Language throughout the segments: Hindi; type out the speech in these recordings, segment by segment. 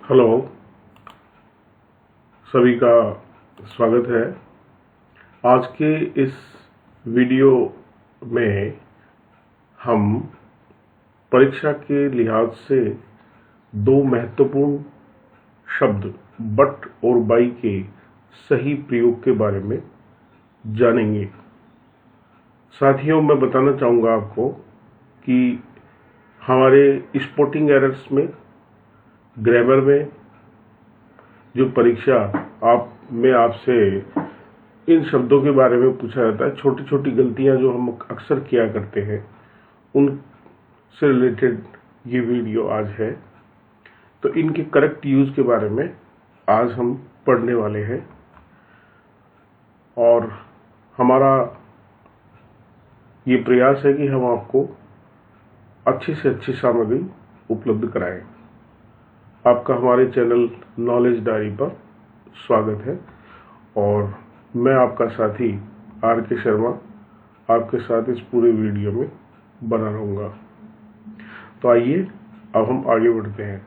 हेलो, सभी का स्वागत है। आज के इस वीडियो में हम परीक्षा के लिहाज से दो महत्वपूर्ण शब्द बट और बाई के सही प्रयोग के बारे में जानेंगे। साथियों, मैं बताना चाहूँगा आपको कि हमारे स्पोर्टिंग एरर्स में, ग्रामर में जो परीक्षा आपसे इन शब्दों के बारे में पूछा जाता है, छोटी छोटी गलतियां जो हम अक्सर किया करते हैं, उनसे रिलेटेड ये वीडियो आज है। तो इनके करेक्ट यूज के बारे में आज हम पढ़ने वाले हैं और हमारा ये प्रयास है कि हम आपको अच्छी से अच्छी सामग्री उपलब्ध कराएं। आपका हमारे चैनल नॉलेज डायरी पर स्वागत है और मैं आपका साथी आर.के. शर्मा आपके साथ इस पूरे वीडियो में बना रहूँगा। तो आइए अब हम आगे बढ़ते हैं।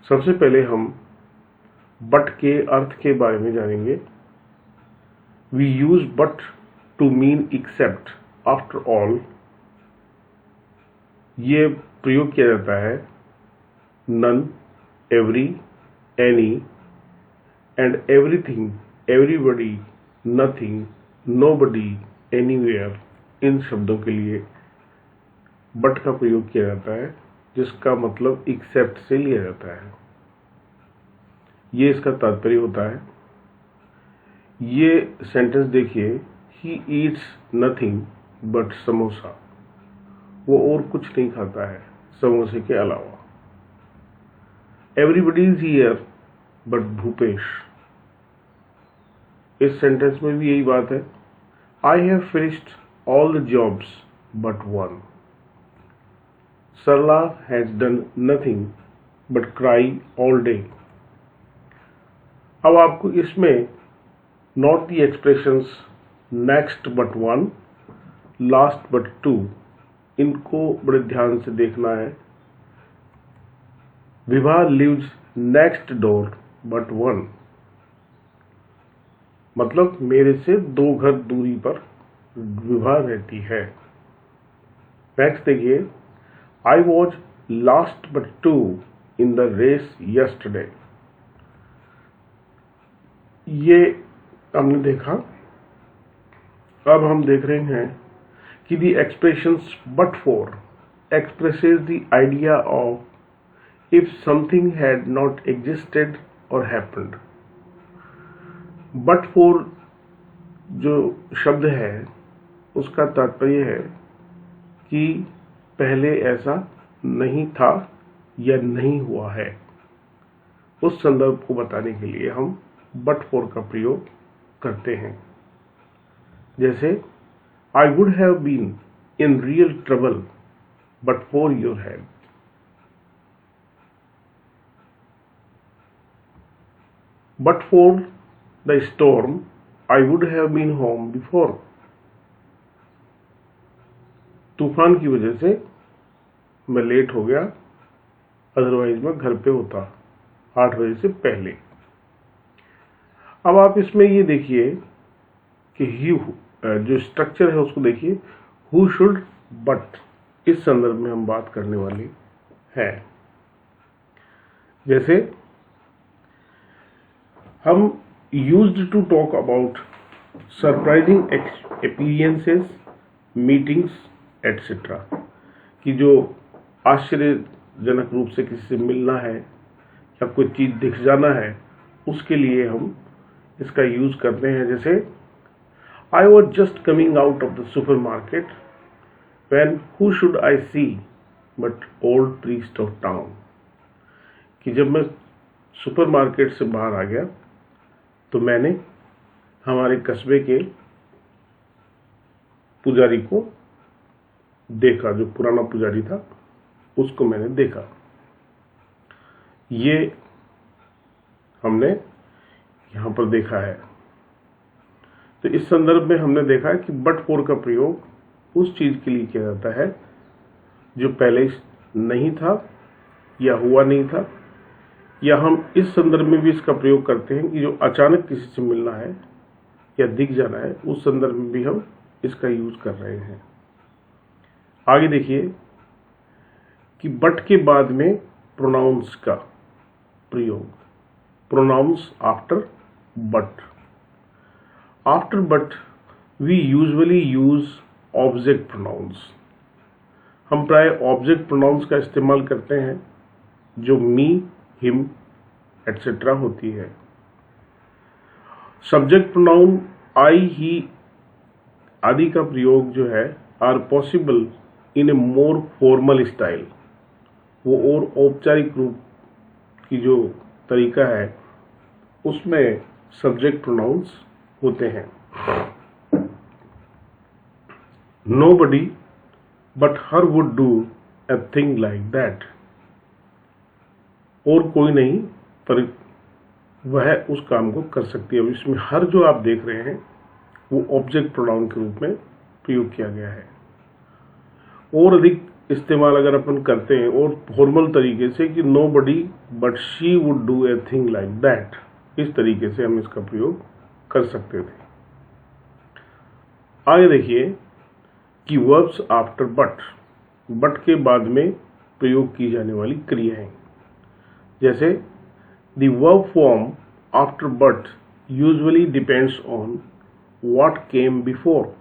सबसे पहले हम बट के अर्थ के बारे में जानेंगे। We use but to mean except, after all. ये प्रयोग किया जाता है none, every, any and everything, everybody, nothing, nobody, anywhere, इन शब्दों के लिए बट का प्रयोग किया जाता है, जिसका मतलब एक्सेप्ट से लिया जाता है। ये इसका तात्पर्य होता है। ये सेंटेंस देखिए, he eats nothing but samosa. वो और कुछ नहीं खाता है समोसे के अलावा। Everybody is here but Bhupesh. इस सेंटेंस में भी यही बात है। I have finished all the jobs but one. Sarla has done nothing but cry all day. अब आपको इसमें not the expressions next but one, last but two, इनको बड़े ध्यान से देखना है। Vibha lives next door but one, मतलब मेरे से 2 घर दूरी पर विभा रहती है। नेक्स्ट देखिए, I was last but 2 in the race yesterday. ये हमने देखा। अब हम देख रहे हैं कि the expressions but for expresses the idea of if something had not existed or happened. But for जो शब्द है उसका तात्पर्य है कि पहले ऐसा नहीं था या नहीं हुआ है। उस संदर्भ को बताने के लिए हम but for का प्रयोग करते हैं। जैसे I would have been in real trouble but for your help. But for the storm, I would have been home before. तूफान की वजह से मैं लेट हो गया, अदरवाइज मैं घर पे होता 8 बजे से पहले। अब आप इसमें ये देखिए कि जो स्ट्रक्चर है उसको देखिए। Who should but, इस संदर्भ में हम बात करने वाले हैं। जैसे हम used to talk about surprising experiences, meetings, etc. कि जो आश्चर्यजनक रूप से किसी से मिलना है या कोई चीज दिख जाना है, उसके लिए हम इसका यूज करते हैं। जैसे I was just coming out of the supermarket when who should I see but old priest of town. कि जब मैं सुपरमार्केट से बाहर आ गया तो मैंने हमारे कस्बे के पुजारी को देखा। जो पुराना पुजारी था उसको मैंने देखा। ये हमने यहां पर देखा है। तो इस संदर्भ में हमने देखा है कि बट फॉर का प्रयोग उस चीज के लिए किया जाता है जो पहले नहीं था या हुआ नहीं था या हम इस संदर्भ में भी इसका प्रयोग करते हैं कि जो अचानक किसी से मिलना है या दिख जाना है, उस संदर्भ में भी हम इसका यूज कर रहे हैं। आगे देखिए कि बट के बाद में प्रोनाउंस का प्रयोग, pronouns after but. After but we usually use object pronouns. हम प्राय ऑब्जेक्ट प्रोनाउंस का इस्तेमाल करते हैं जो मी, हिम एटसेट्रा होती है। सब्जेक्ट प्रोनाउन आई, ही आदि का प्रयोग जो है are possible in a more formal style. वो और औपचारिक रूप की जो तरीका है उसमें सब्जेक्ट प्रोनाउंस होते हैं। Nobody but her would do a thing like that. और कोई नहीं पर वह उस काम को कर सकती है। इसमें हर जो आप देख रहे हैं वो ऑब्जेक्ट प्रोनाउन के रूप में प्रयोग किया गया है। और अधिक इस्तेमाल अगर अपन करते हैं और फॉर्मल तरीके से कि nobody but she would do a thing like that, इस तरीके से हम इसका प्रयोग कर सकते थे। आगे देखिए कि वर्ब्स आफ्टर बट, बट के बाद में प्रयोग की जाने वाली क्रियाएं, जैसे the verb form after but usually depends on what came before.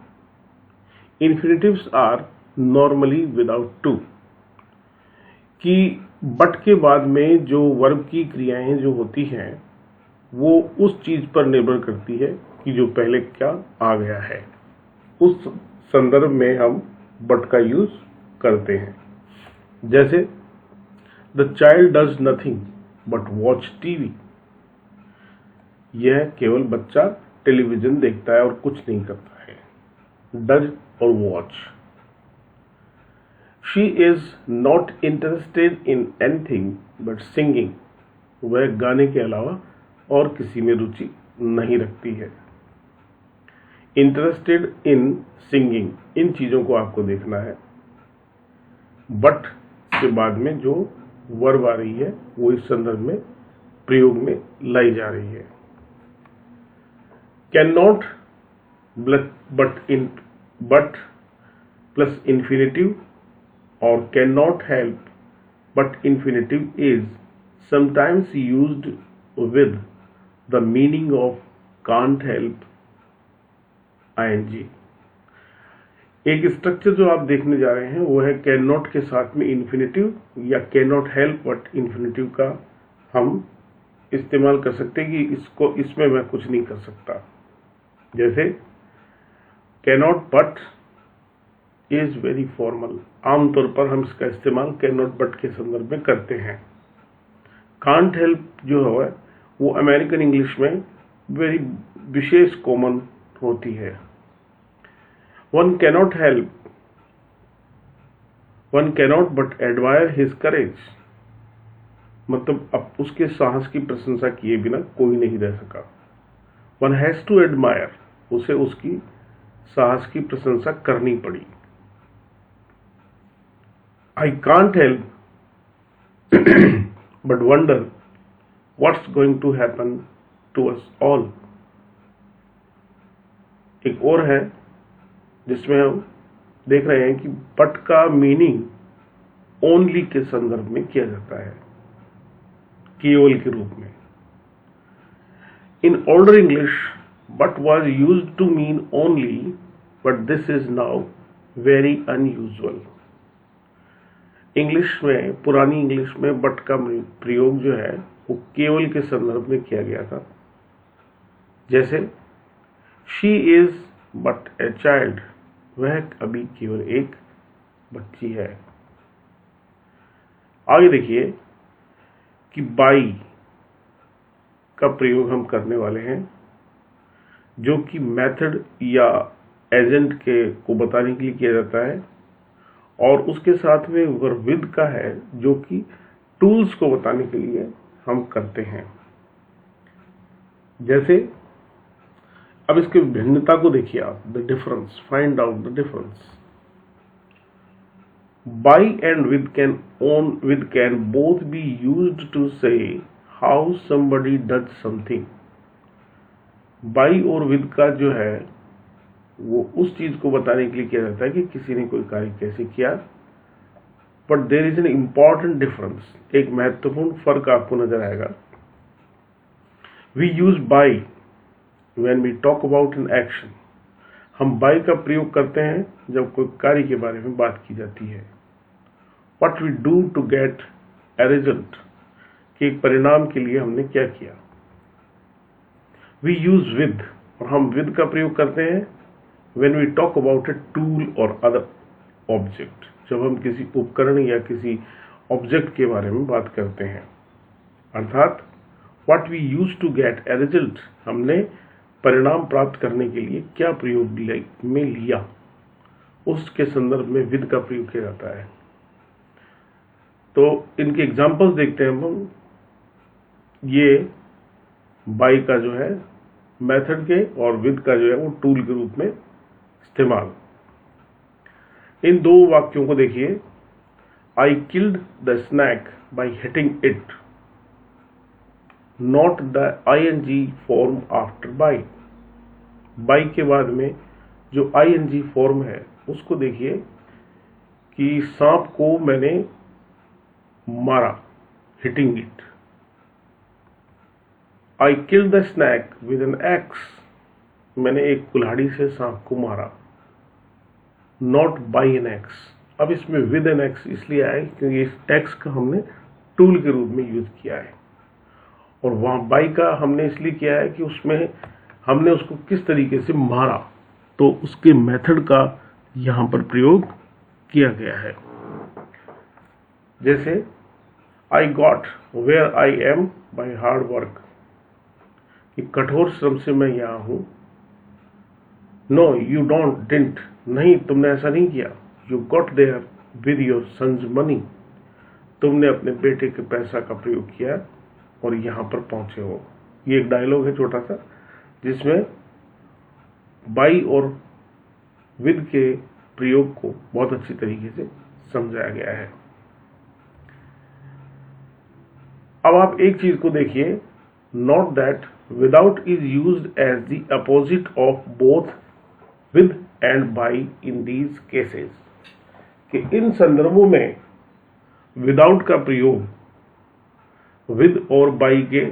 Infinitives are normally without to. कि बट के बाद में जो वर्ब की क्रियाएं जो होती हैं वो उस चीज पर निर्भर करती है कि जो पहले क्या आ गया है। उस संदर्भ में हम बट का यूज करते हैं। जैसे the child does nothing but watch TV. यह केवल बच्चा टेलीविजन देखता है और कुछ नहीं करता है। डज और watch. She is not interested in anything but singing. वह गाने के अलावा और किसी में रुचि नहीं रखती है। इंटरेस्टेड इन सिंगिंग, इन चीजों को आपको देखना है। बट के बाद में जो वर्ब आ रही है वो इस संदर्भ में प्रयोग में लाई जा रही है। Can not but plus infinitive और can not help but infinitive is sometimes used with the meaning of can't help ING. एक स्ट्रक्चर जो आप देखने जा रहे हैं वो है कैन नॉट के साथ में इन्फिनेटिव या can not help but infinitive का हम इस्तेमाल कर सकते हैं कि इसको, इसमें मैं कुछ नहीं कर सकता। जैसे can not but is very formal. आमतौर पर हम इसका इस्तेमाल कैन नॉट बट के संदर्भ में करते हैं। कांट हेल्प जो है वो अमेरिकन इंग्लिश में वेरी विशेष कॉमन होती है। One cannot but admire his courage. मतलब अब उसके साहस की प्रशंसा किए बिना कोई नहीं रह सका। वन हैज टू एडमायर, उसे उसकी साहस की प्रशंसा करनी पड़ी। I can't help but wonder what's going to happen to us all. एक और है जिसमें हम देख रहे हैं कि बट का मीनिंग ओनली के संदर्भ में किया जाता है, केवल के रूप में। In older English but was used to mean only but this is now very unusual. English में, पुरानी इंग्लिश में बट का प्रयोग जो है वो केवल के संदर्भ में किया गया था। जैसे she is but a child, वह अभी केवल एक बच्ची है। आगे देखिए कि बाई का प्रयोग हम करने वाले हैं जो कि मेथड या एजेंट के को बताने के लिए किया जाता है, और उसके साथ में वर्ब विद का है जो कि टूल्स को बताने के लिए हम करते हैं। जैसे अब इसके भिन्नता को देखिए आप, the difference, find out the difference. By and with can both be used to say how somebody does something। By और विद का जो है वो उस चीज को बताने के लिए किया जाता है कि किसी ने कोई कार्य कैसे किया, but there is an important difference, एक महत्वपूर्ण फर्क आपको नजर आएगा। We use by when we talk about an action. हम बाई का प्रयोग करते हैं जब कोई कार्य के बारे में बात की जाती है। What we do to get a result, कि एक परिणाम के लिए हमने क्या किया। वी यूज विद, और हम विद का प्रयोग करते हैं when we talk about a tool or other object, जब हम किसी उपकरण या किसी ऑब्जेक्ट के बारे में बात करते हैं। अर्थात what we use to get a result, हमने परिणाम प्राप्त करने के लिए क्या प्रयोग में लिया, उसके संदर्भ में विद का प्रयोग किया जाता है। तो इनके एग्जाम्पल्स देखते हैं हम। ये बाई का जो है मेथड के और विद का जो है वो टूल के रूप में इस्तेमाल। इन दो वाक्यों को देखिए। I killed the snake by hitting it, not the ing form after by. By के बाद में जो ing फॉर्म है उसको देखिए कि सांप को मैंने मारा, hitting it. I killed the snake with an axe, मैंने एक कुल्हाड़ी से सांप को मारा, नॉट बाई एन एक्स। अब इसमें विद एन एक्स इसलिए आया क्योंकि इस एक्स का हमने टूल के रूप में यूज किया है, और वहां बाई का हमने इसलिए किया है कि उसमें हमने उसको किस तरीके से मारा, तो उसके मेथड का यहां पर प्रयोग किया गया है। जैसे I got where I am by hard work, कि कठोर श्रम से मैं यहां हूं। नो यू डोंट डिडंट, नहीं तुमने ऐसा नहीं किया। You got there with your sons money, तुमने अपने बेटे के पैसा का प्रयोग किया और यहां पर पहुंचे हो। ये एक डायलॉग है छोटा सा जिसमें बाई और विद के प्रयोग को बहुत अच्छी तरीके से समझाया गया है। अब आप एक चीज को देखिए, note that without is used as the opposite of both with and by in these cases, कि इन संदर्भों में विदाउट का प्रयोग विद और बाई के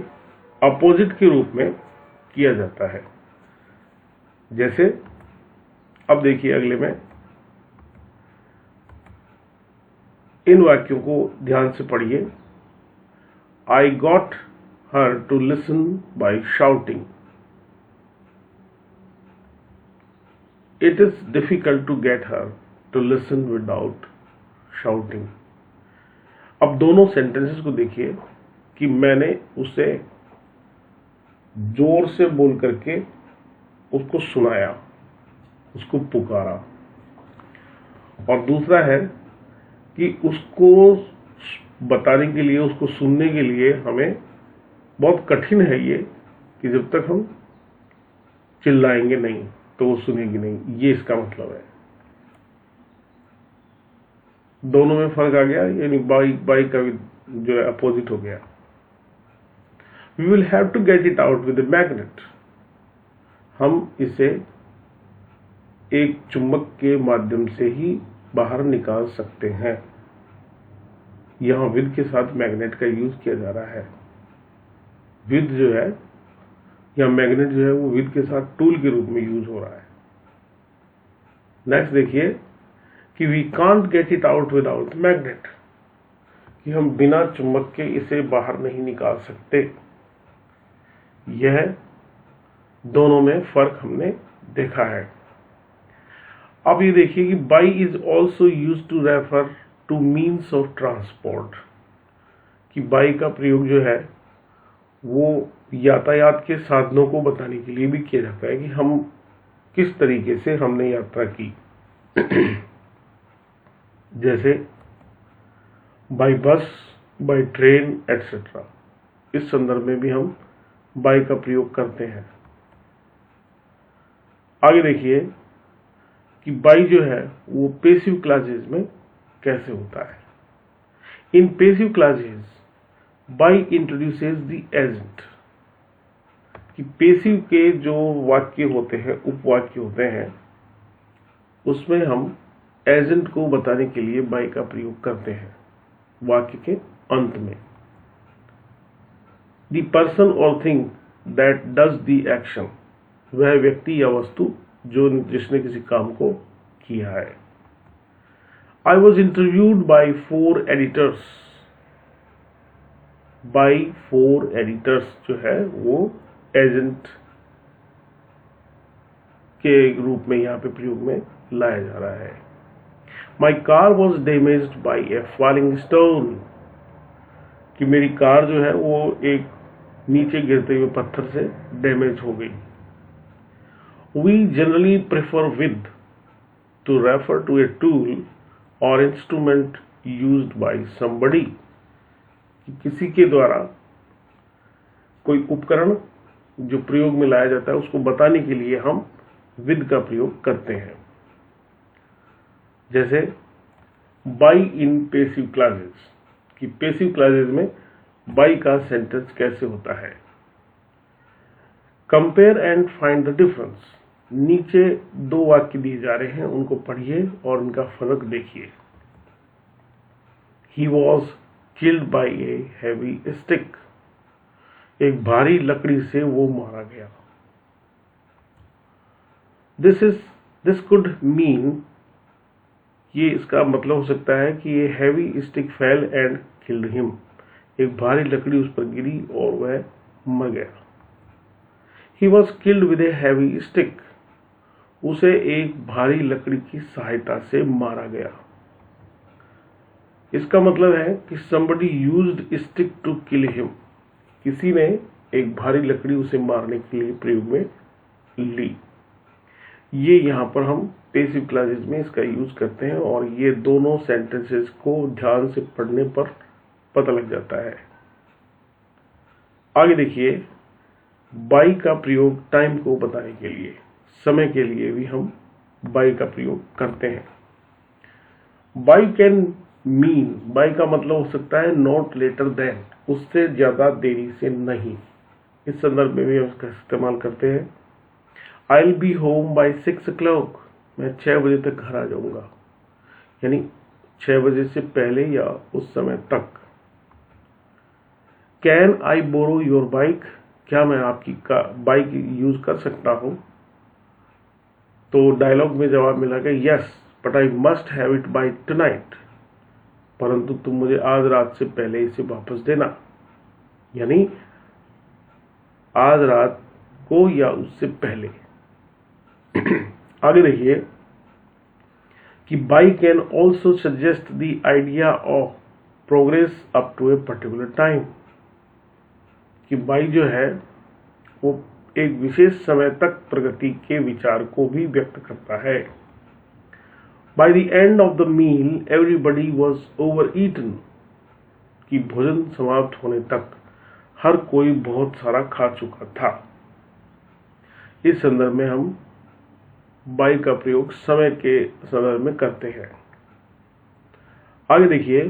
अपोजिट के रूप में किया जाता है। जैसे अब देखिए अगले में, इन वाक्यों को ध्यान से पढ़िए। I got her to listen by shouting, it is difficult to get her to listen without shouting. अब दोनों सेंटेंसेस को देखिए कि मैंने उसे जोर से बोल करके उसको सुनाया, उसको पुकारा, और दूसरा है कि उसको बताने के लिए, उसको सुनने के लिए हमें बहुत कठिन है ये कि जब तक हम चिल्लाएंगे नहीं तो वो सुनेगी नहीं। ये इसका मतलब है। दोनों में फर्क आ गया, यानी बाई का जो है अपोजिट हो गया। We will have to get it out with a magnet, हम इसे एक चुंबक के माध्यम से ही बाहर निकाल सकते हैं। यहां विद के साथ मैग्नेट का यूज किया जा रहा है। विद जो है या मैग्नेट जो है वो विद के साथ टूल के रूप में यूज हो रहा है। नेक्स्ट देखिए कि we can't get it out without magnet, कि हम बिना चुंबक के इसे बाहर नहीं निकाल सकते। यह दोनों में फर्क हमने देखा है। अब ये देखिए कि by is also use to refer to means of transport, कि बाई का प्रयोग जो है वो यातायात के साधनों को बताने के लिए भी किया जाता है कि हम किस तरीके से हमने यात्रा की। जैसे by bus, by train etcetera, इस संदर्भ में भी हम बाई का प्रयोग करते हैं। आगे देखिए कि बाई जो है वो पेसिव क्लॉजेज में कैसे होता है। In passive clauses by introduces the agent, कि पेसिव के जो वाक्य होते हैं, उपवाक्य होते हैं, उसमें हम एजेंट को बताने के लिए बाई का प्रयोग करते हैं वाक्य के अंत में। द पर्सन और thing that does the action, वह व्यक्ति या वस्तु जिसने किसी काम को किया है। I was interviewed by 4 editors, by 4 editors जो है वो एजेंट के रूप में यहाँ पे प्रयोग में लाया जा रहा है। My car was damaged by A falling stone, कि मेरी कार जो है वो एक नीचे गिरते हुए पत्थर से डैमेज हो गई। We generally prefer with to refer to a tool or instrument used by somebody, किसी के द्वारा कोई उपकरण जो प्रयोग में लाया जाता है उसको बताने के लिए हम विद का प्रयोग करते हैं। जैसे बाई इन पेसिव क्लासेस, कि पेसिव क्लासेस में बाई का सेंटेंस कैसे होता है। Compare and find the difference, नीचे 2 वाक्य दिए जा रहे हैं, उनको पढ़िए और उनका फर्क देखिए। He was killed by a heavy stick, एक भारी लकड़ी से वो मारा गया। This could mean, ये इसका मतलब हो सकता है कि ये heavy stick fell and killed him, एक भारी लकड़ी उस पर गिरी और वह मर गया। He was killed with a heavy stick, उसे एक भारी लकड़ी की सहायता से मारा गया। इसका मतलब है कि somebody used stick to kill him, किसी ने एक भारी लकड़ी उसे मारने के लिए प्रयोग में ली। ये यहाँ पर हम पेसिव क्लासेस में इसका यूज करते हैं और ये दोनों सेंटेंसेस को ध्यान से पढ़ने पर पता लग जाता है। आगे देखिए, बाई का प्रयोग टाइम को बताने के लिए, समय के लिए भी हम बाई का प्रयोग करते हैं। बाई कैन मीन, बाई का मतलब हो सकता है नॉट लेटर देन, उससे ज्यादा देरी से नहीं। इस संदर्भ में भी हम इसका इस्तेमाल करते हैं। I will be home by 6 o'clock, मैं 6 बजे तक घर आ जाऊंगा, यानी 6 बजे से पहले या उस समय तक। Can I borrow your bike, क्या मैं आपकी बाइक यूज कर सकता हूं। तो डायलॉग में जवाब मिला कि yes but I must have it by tonight, परंतु तुम मुझे आज रात से पहले इसे वापस देना, यानी आज रात को या उससे पहले। आगे देखिए कि by can also suggest the idea of progress up to a particular time, कि बाई जो है वो एक विशेष समय तक प्रगति के विचार को भी व्यक्त करता है। By the end of the meal everybody was over eaten, कि भोजन समाप्त होने तक हर कोई बहुत सारा खा चुका था। इस संदर्भ में हम बाई का प्रयोग समय के संदर्भ में करते हैं। आगे देखिए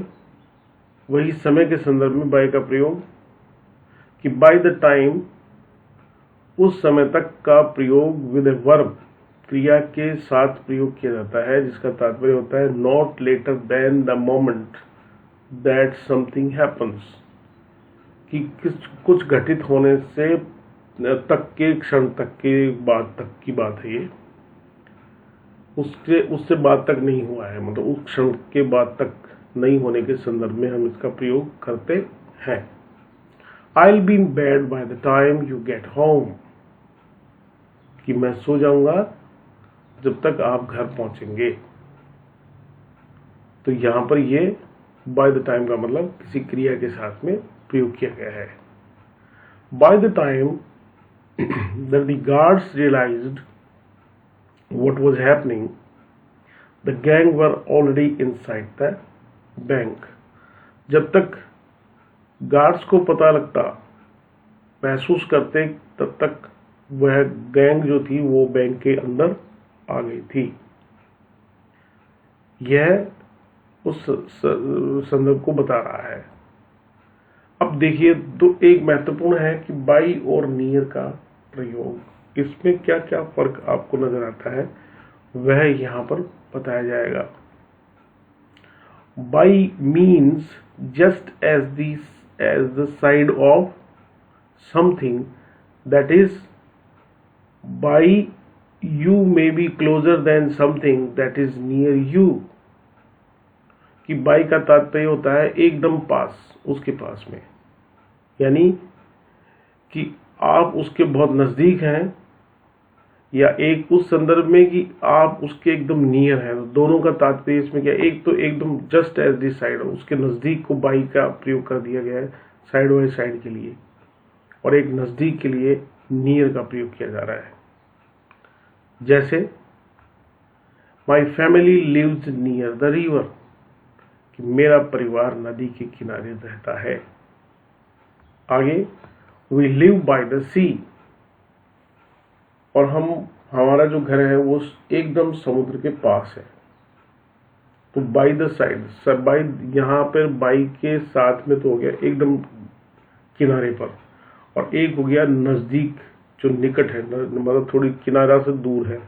वही समय के संदर्भ में बाई का प्रयोग, कि बाय द टाइम, उस समय तक का प्रयोग विद ए वर्ब, क्रिया के साथ प्रयोग किया जाता है, जिसका तात्पर्य होता है not later than the moment that something happens, कि कुछ घटित होने से तक के क्षण तक के बाद तक की बात है ये, उससे बाद तक नहीं हुआ है, मतलब उस क्षण के बाद तक नहीं होने के संदर्भ में हम इसका प्रयोग करते हैं। I will be in bed bye the time you get home, कि मैं सो जाऊंगा जब तक आप घर पहुंचेंगे। तो यहां पर ये बाय द टाइम का मतलब किसी क्रिया के साथ में प्रयोग किया गया है। By the time that the guards realized what was happening, the gang were already inside the bank, जब तक गार्ड्स को पता लगता, महसूस करते, तब तक वह गैंग जो थी वो बैंक के अंदर आ गई थी। यह उस संदर्भ को बता रहा है। अब देखिए, तो एक महत्वपूर्ण है कि बाई और नियर का प्रयोग, इसमें क्या क्या फर्क आपको नजर आता है वह यहां पर बताया जाएगा। By means just as the side of something, that is by you may be closer than something that is near you. कि बाई का तात्पर्य होता है एकदम पास, उसके पास में, यानी कि आप उसके बहुत नजदीक हैं, या एक उस संदर्भ में कि आप उसके एकदम नियर हैं। तो दोनों का तात्पर्य इसमें क्या, एक तो एकदम जस्ट एज दी साइड, उसके नजदीक को बाई का प्रयोग कर दिया गया है साइड बाई साइड के लिए, और एक नजदीक के लिए नियर का प्रयोग किया जा रहा है। जैसे my family lives near the river, कि मेरा परिवार नदी के किनारे रहता है। आगे, we live by the sea, और हमारा जो घर है वो एकदम समुद्र के पास है। तो बाय द साइड, बाई यहां पर बाई के साथ में तो हो गया एकदम किनारे पर, और एक हो गया नजदीक जो निकट है, मतलब थोड़ी किनारा से दूर है।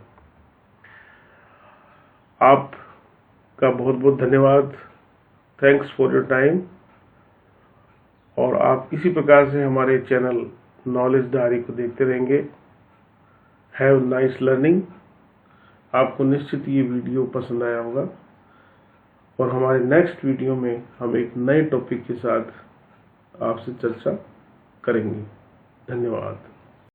आपका बहुत बहुत धन्यवाद, थैंक्स फॉर योर टाइम। और आप इसी प्रकार से हमारे चैनल नॉलेज डायरी को देखते रहेंगे। Have nice learning. आपको निश्चित ये वीडियो पसंद आया होगा, और हमारे नेक्स्ट वीडियो में हम एक नए टॉपिक के साथ आपसे चर्चा करेंगे। धन्यवाद।